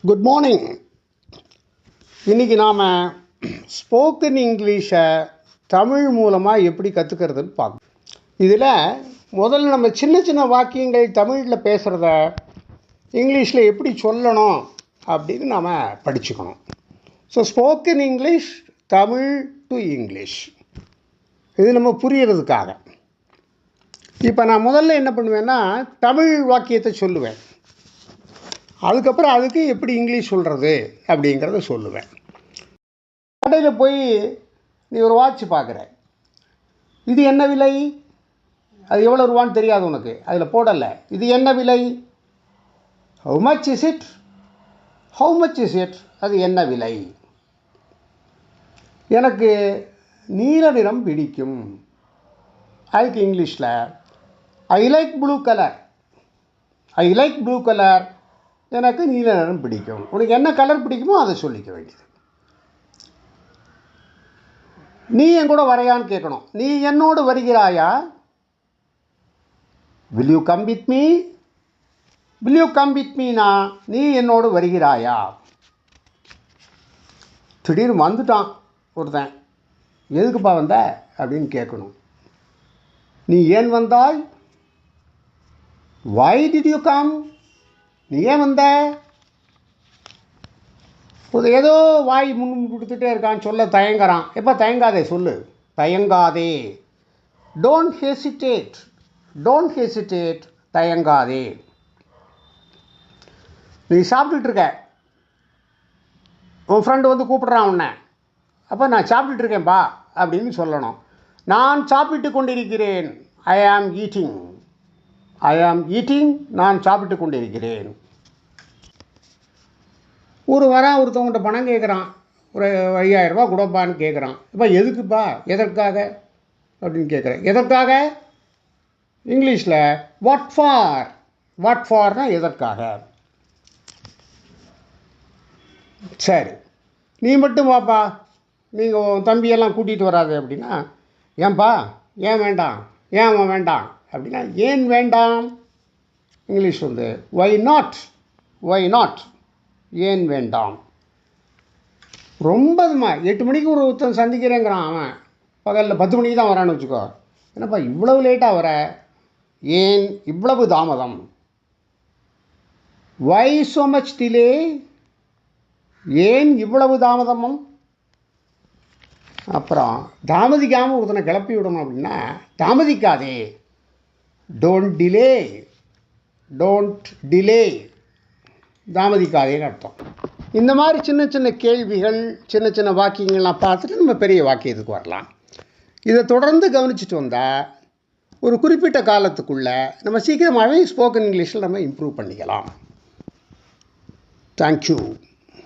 Good morning. இன்றைக்கி நாம் spoken இங்கிலீஷை தமிழ் மூலமாக எப்படி கற்றுக்கிறதுன்னு பார்க்கணும். இதில் முதல்ல நம்ம சின்ன சின்ன வாக்கியங்கள் தமிழில் பேசுகிறத இங்கிலீஷில் எப்படி சொல்லணும் அப்படின்னு நாம் படிச்சுக்கணும். So spoken English Tamil to English இது நம்ம புரியறதுக்காக. இப்போ நான் முதல்ல என்ன பண்ணுவேன்னா தமிழ் வாக்கியத்தை சொல்லுவேன், அதுக்கப்புறம் அதுக்கு எப்படி இங்கிலீஷ் சொல்கிறது அப்படிங்கிறத சொல்லுவேன். கடையில் போய் நீ ஒரு வாட்ச் பார்க்குற, இது என்ன விலை, அது எவ்வளோ ரூபான்னு தெரியாது உனக்கு, அதில் போடலை, இது என்ன விலை, how much is it, how much is it, அது என்ன விலை. எனக்கு நீல நிறம் பிடிக்கும், அதுக்கு இங்கிலீஷில் I like blue colour, I like blue colour, எனக்கு நீல நிறம் பிடிக்கும். உனக்கு என்ன கலர் பிடிக்குமோ அதை சொல்லிக்க வேண்டியது. நீ என் கூட வரையான்னு கேட்கணும். நீ என்னோடு வருகிறாயா, will you come with me, will you come with me னா நீ என்னோடு வருகிறாயா. திடீர்னு வந்துட்டான் ஒருத்தன், எதுக்குப்பா வந்த அப்படின்னு கேட்கணும். நீ ஏன் வந்தாய், why did you come, நீ ஏன் வந்த. ஏதோ வாய் முன் கொடுத்துட்டே இருக்கான், சொல்ல தயங்குறான். எப்போ தயங்காதே சொல்லு, தயங்காதே, டோன்ட் ஹெசிடேட், டோன்ட் ஹெசிடேட், தயங்காதே. நீ சாப்பிட்டுட்டு இருக்க, உன் ஃப்ரெண்டு வந்து கூப்பிட்றான் உன்னை, அப்போ நான் சாப்பிட்டுட்டு இருக்கேன்பா அப்படின்னு சொல்லணும். நான் சாப்பிட்டு கொண்டிருக்கிறேன், ஐ ஆம் ஈட்டிங், ஐ ஆம் ஈட்டிங், நான் சாப்பிட்டு கொண்டிருக்கிறேன். ஒருத்தவங்கிட்ட பணம் கேட்குறான், ஒரு 5000 ரூபா கொடுப்பான்னு கேட்குறான். இப்போ எதுக்குப்பா, எதற்காக அப்படின்னு கேட்குறேன். எதற்காக இங்கிலீஷில் வாட் ஃபார், வாட் ஃபார்னா எதற்காக. சரி, நீ மட்டும் வாப்பா, நீங்கள் உன் தம்பியெல்லாம் கூட்டிகிட்டு வராது அப்படின்னா, ஏன்பா, ஏன் வேண்டாம், ஏன் அவன் வேண்டாம் அப்படின்னா, ஏன் வேண்டாம் இங்கிலீஷ் வந்து ஒய் நாட், ஒய் நாட், ஏன் வேண்டாம். ரொம்ப 8 மணிக்கு ஒருத்தன் சந்திக்கிறேங்கிறான், அவன் பகலில் 10 மணிக்கு தான் வரான்னு வச்சுக்கோ. என்னப்பா இவ்வளவு லேட்டாக வர, ஏன் இவ்வளவு தாமதம், வை ஸோ மச் டிலே, ஏன் இவ்வளவு தாமதமும். அப்புறம் தாமதிக்காமல் ஒருத்தனை கிளப்பி விடணும் அப்படின்னா, தாமதிக்காதே, டோன்ட் டிலே, டோன்ட் டிலே, தாமதிக்காதேன்னு அர்த்தம். இந்த மாதிரி சின்ன சின்ன கேள்விகள், சின்ன சின்ன வாக்கியங்கள்லாம் பார்த்துட்டு நம்ம பெரிய வாக்கியத்துக்கு வரலாம். இதை தொடர்ந்து கவனிச்சுட்டு வந்தால் ஒரு குறிப்பிட்ட காலத்துக்குள்ளே நம்ம சீக்கிரமாகவே ஸ்போக்கன் இங்கிலீஷில் நம்ம இம்ப்ரூவ் பண்ணிக்கலாம். தேங்க்யூ.